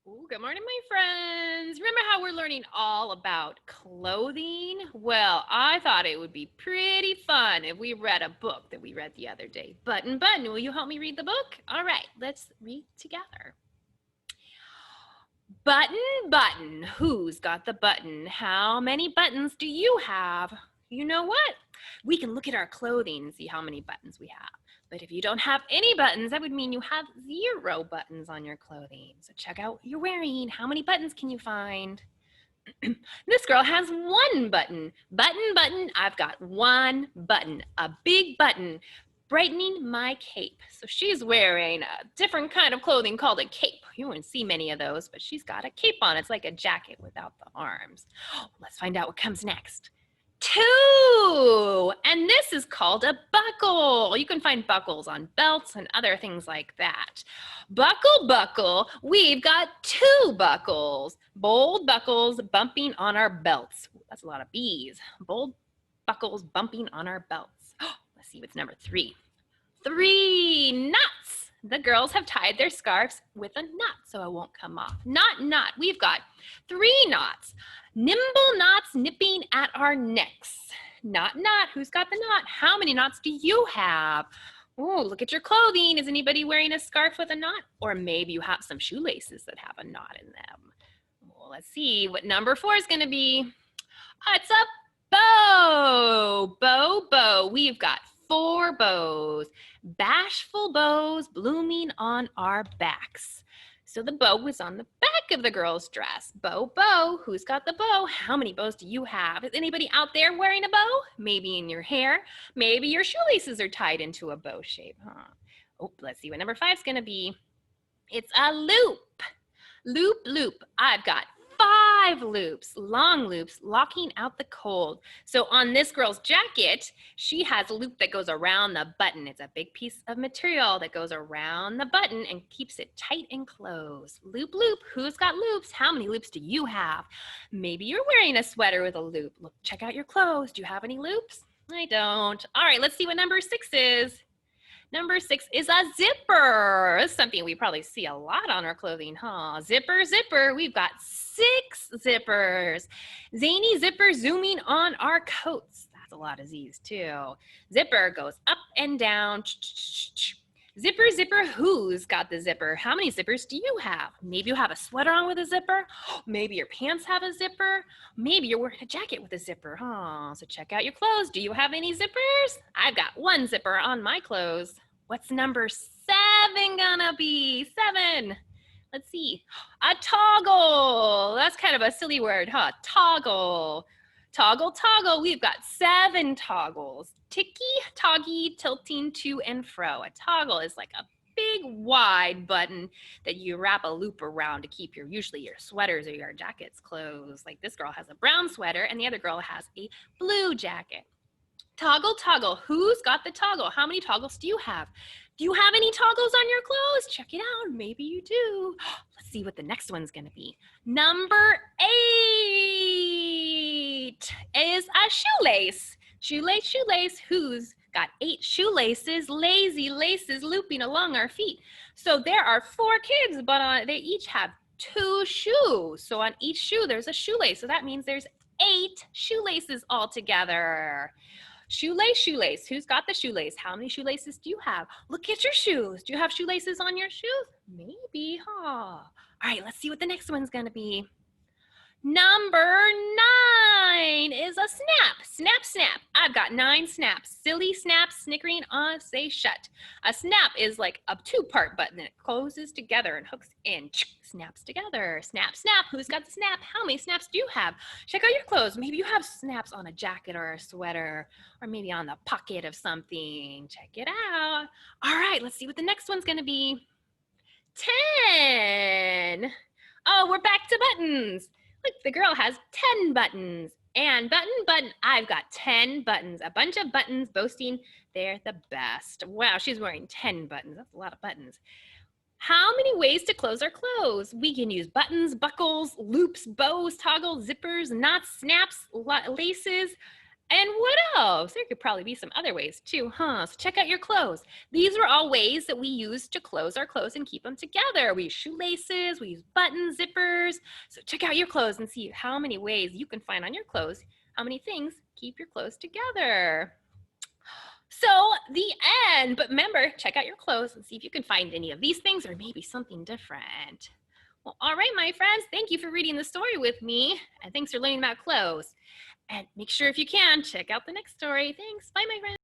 Ooh, good morning, my friends. Remember how we're learning all about clothing? Well, I thought it would be pretty fun if we read a book that we read the other day. Button, Button, will you help me read the book? All right, let's read together. Button, Button, who's got the button? How many buttons do you have? You know what? We can look at our clothing and see how many buttons we have. But if you don't have any buttons, that would mean you have 0 buttons on your clothing. So check out what you're wearing. How many buttons can you find? This girl has 1 button. Button, button, I've got 1 button, a big button, brightening my cape. So she's wearing a different kind of clothing called a cape. You won't see many of those, but she's got a cape on. It's like a jacket without the arms. Let's find out what comes next. 2, and this is called a buckle. You can find buckles on belts and other things like that. Buckle, buckle, we've got 2 buckles. Bold buckles bumping on our belts. That's a lot of B's. Bold buckles bumping on our belts. Let's see what's number 3. 3 knots. The girls have tied their scarves with a knot so it won't come off. Knot. We've got 3 knots. Nimble knots nipping at our necks. Knot. Who's got the knot? How many knots do you have? Oh, look at your clothing. Is anybody wearing a scarf with a knot? Or maybe you have some shoelaces that have a knot in them. Well, let's see what number 4 is going to be. It's a bow. Bow. We've got 4 bows. Bashful bows blooming on our backs. So the bow was on the back of the girl's dress. Bow. Who's got the bow? How many bows do you have? Is anybody out there wearing a bow? Maybe in your hair. Maybe your shoelaces are tied into a bow shape, huh? Oh, let's see what number 5 is going to be. It's a loop. Loop. I've got 5 loops, long loops, locking out the cold. So on this girl's jacket, she has a loop that goes around the button. It's a big piece of material that goes around the button and keeps it tight and closed. Loop. Who's got loops? How many loops do you have? Maybe you're wearing a sweater with a loop. Look, check out your clothes. Do you have any loops? I don't. All right, let's see what number 6 is. Number 6 is a zipper. It's something we probably see a lot on our clothing, huh? Zipper. We've got 6 zippers. Zany zipper zooming on our coats. That's a lot of Z's too. Zipper goes up and down. Zipper, who's got the zipper? How many zippers do you have? Maybe you have a sweater on with a zipper. Maybe your pants have a zipper. Maybe you're wearing a jacket with a zipper, huh? So check out your clothes. Do you have any zippers? I've got 1 zipper on my clothes. What's number 7 gonna be? 7. Let's see. A toggle. That's kind of a silly word, huh? Toggle. We've got 7 toggles. Ticky, toggy, tilting to and fro. A toggle is like a big wide button that you wrap a loop around to keep usually your sweaters or your jackets closed. Like this girl has a brown sweater and the other girl has a blue jacket. Toggle. Who's got the toggle? How many toggles do you have? Do you have any toggles on your clothes? Check it out. Maybe you do. Let's see what the next one's going to be. Number 8 is a shoelace. Shoelace. Who's got 8 shoelaces? Lazy laces looping along our feet. So there are 4 kids, but they each have 2 shoes. So on each shoe, there's a shoelace. So that means there's 8 shoelaces all together. Shoelace. Who's got the shoelace? How many shoelaces do you have? Look at your shoes. Do you have shoelaces on your shoes? Maybe, huh? All right, let's see what the next one's gonna be. Number 9 is a snap. Snap. I've got 9 snaps. Silly snaps, snickering on, say shut. A snap is like a 2-part button that closes together and hooks in. Snaps together. Snap. Who's got the snap? How many snaps do you have? Check out your clothes. Maybe you have snaps on a jacket or a sweater, or maybe on the pocket of something. Check it out. All right, let's see what the next one's gonna be. 10. Oh, we're back to buttons. Look, the girl has 10 buttons. And button, I've got 10 buttons. A bunch of buttons boasting they're the best. Wow, she's wearing 10 buttons. That's a lot of buttons. How many ways to close our clothes? We can use buttons, buckles, loops, bows, toggles, zippers, knots, snaps, laces, And what else? There could probably be some other ways too, huh? So check out your clothes. These were all ways that we use to close our clothes and keep them together. We use shoelaces, we use buttons, zippers. So check out your clothes and see how many ways you can find on your clothes, how many things keep your clothes together. So the end, but remember, check out your clothes and see if you can find any of these things or maybe something different. Well, all right, my friends, thank you for reading the story with me, and thanks for learning about clothes. And make sure if you can, check out the next story. Thanks. Bye, my friends.